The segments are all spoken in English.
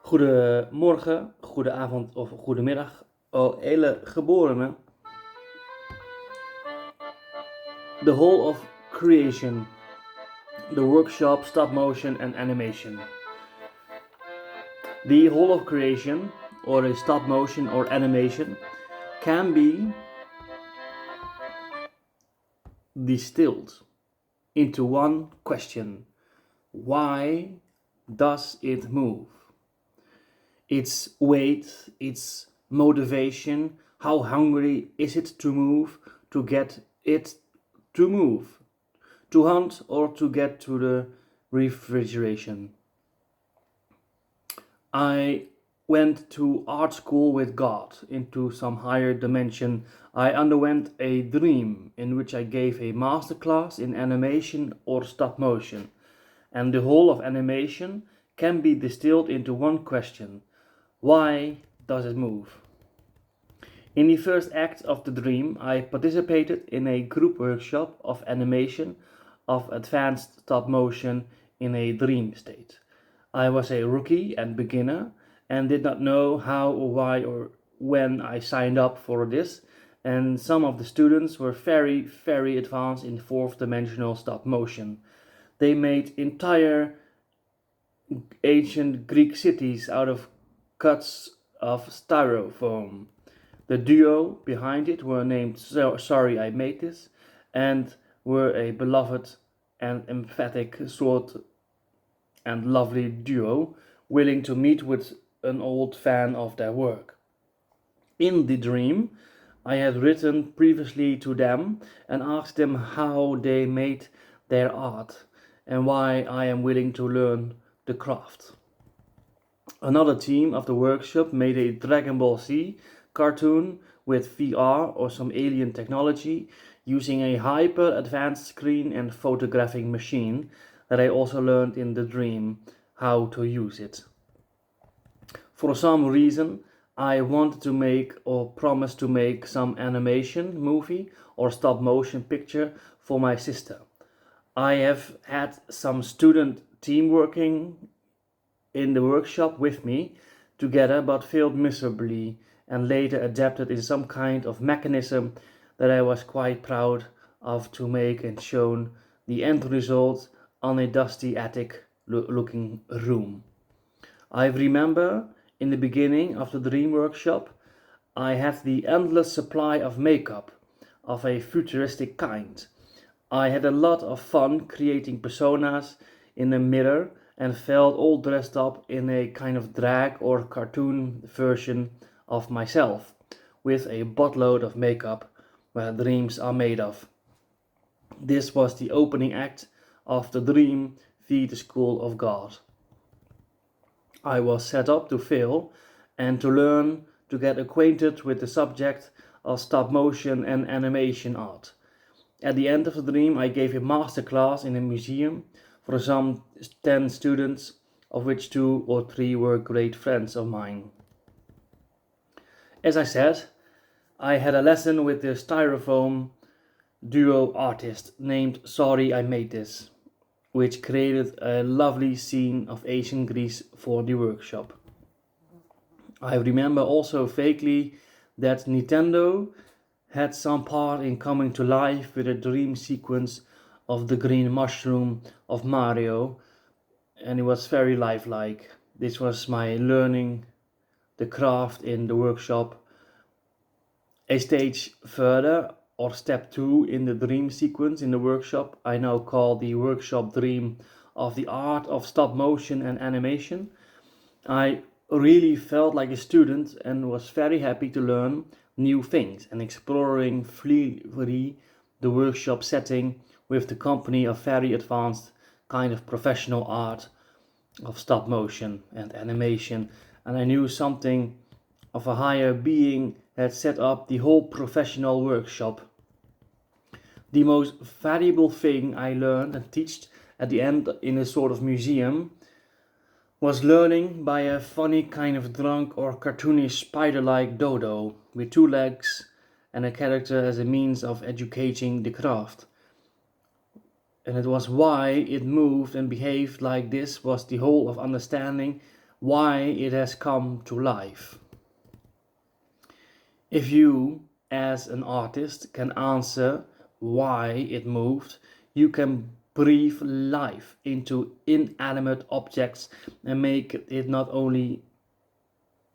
Goedemorgen, goedenavond of goedemiddag, hele geborenen. The whole of creation, the workshop, stop motion and animation. The whole of creation, or a stop motion or animation, can be distilled into one question. Why does it move? Its weight, its motivation, how hungry is it to move, to get it to move, to hunt or to get to the refrigeration. I went to art school with God into some higher dimension. I underwent a dream in which I gave a masterclass in animation or stop motion, and the whole of animation can be distilled into one question. Why does it move? In the first act of the dream, I participated in a group workshop of animation of advanced stop motion in a dream state. I was a rookie and beginner and did not know how or why or when I signed up for this, and some of the students were very advanced in fourth dimensional stop motion. They made entire ancient Greek cities out of cuts of styrofoam. The duo behind it were named Sorry I Made This and were a beloved and emphatic sort and lovely duo, willing to meet with an old fan of their work. In the dream, I had written previously to them and asked them how they made their art and why I am willing to learn the craft. Another team of the workshop made a Dragon Ball Z cartoon with VR or some alien technology using a hyper advanced screen and photographing machine that I also learned in the dream how to use it. For some reason, I wanted to make or promised to make some animation movie or stop motion picture for my sister. I have had some student team working in the workshop with me together but failed miserably and later adapted in some kind of mechanism that I was quite proud of to make and shown the end result on a dusty attic looking room. I remember in the beginning of the dream workshop I had the endless supply of makeup of a futuristic kind. I had a lot of fun creating personas in a mirror and felt all dressed up in a kind of drag or cartoon version of myself, with a buttload of makeup where dreams are made of. This was the opening act of the dream via the School of God. I was set up to fail and to learn to get acquainted with the subject of stop motion and animation art. At the end of the dream, I gave a master class in a museum for some 10 students, of which 2 or 3 were great friends of mine. As I said, I had a lesson with the styrofoam duo artist named Sorry I Made This, which created a lovely scene of ancient Greece for the workshop. I remember also vaguely that Nintendo had some part in coming to life with a dream sequence of the green mushroom of Mario, and it was very lifelike. This was my learning the craft in the workshop. A stage further, or step 2 in the dream sequence in the workshop, I now call the workshop dream of the art of stop motion and animation. I really felt like a student and was very happy to learn new things and exploring freely the workshop setting with the company of very advanced kind of professional art of stop motion and animation, and I knew something of a higher being had set up the whole professional workshop. The most valuable thing I learned and taught at the end in a sort of museum was learning by a funny kind of drunk or cartoonish spider-like dodo with 2 legs and a character as a means of educating the craft. And it was why it moved and behaved like this was the whole of understanding why it has come to life. If you, as an artist, can answer why it moved, you can breathe life into inanimate objects and make it not only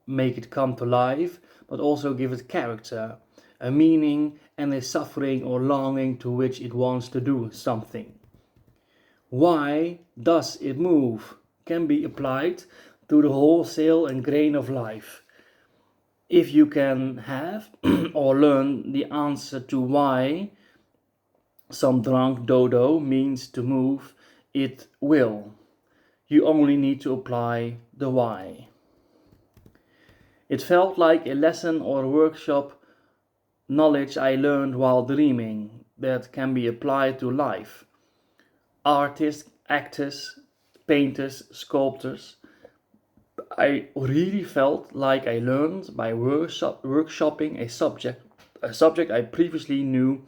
make it come to life, but also give it character, a meaning, and a suffering or longing to which it wants to do something. Why does it move can be applied to the wholesale and grain of life. If you can have or learn the answer to why some drunk dodo means to move, it will. You only need to apply the why. It felt like a lesson or a workshop knowledge I learned while dreaming that can be applied to life. Artists, actors, painters, sculptors. I really felt like I learned by workshopping a subject I previously knew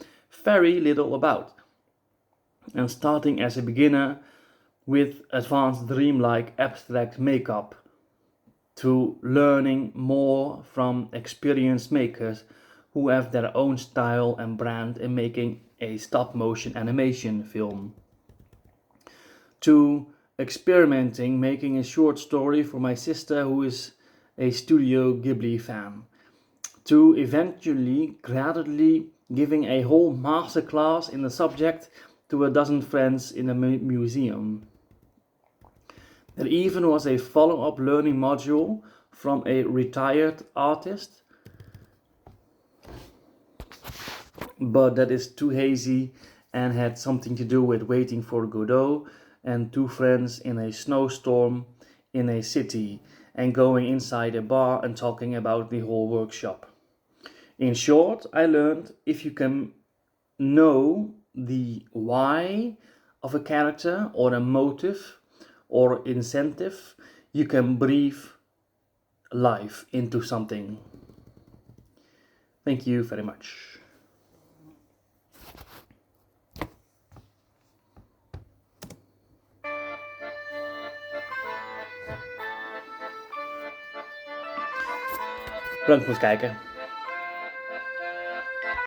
very little about, and starting as a beginner with advanced dreamlike abstract makeup to learning more from experienced makers who have their own style and brand in making a stop motion animation film, to experimenting making a short story for my sister who is a Studio Ghibli fan, to eventually gradually giving a whole masterclass in the subject to a dozen friends in a museum. There even was a follow-up learning module from a retired artist, but that is too hazy and had something to do with waiting for Godot and two friends in a snowstorm in a city and going inside a bar and talking about the whole workshop. In short, I learned if you can know the why of a character or a motive or incentive, you can breathe life into something. Thank you very much. Bedankt voor het kijken.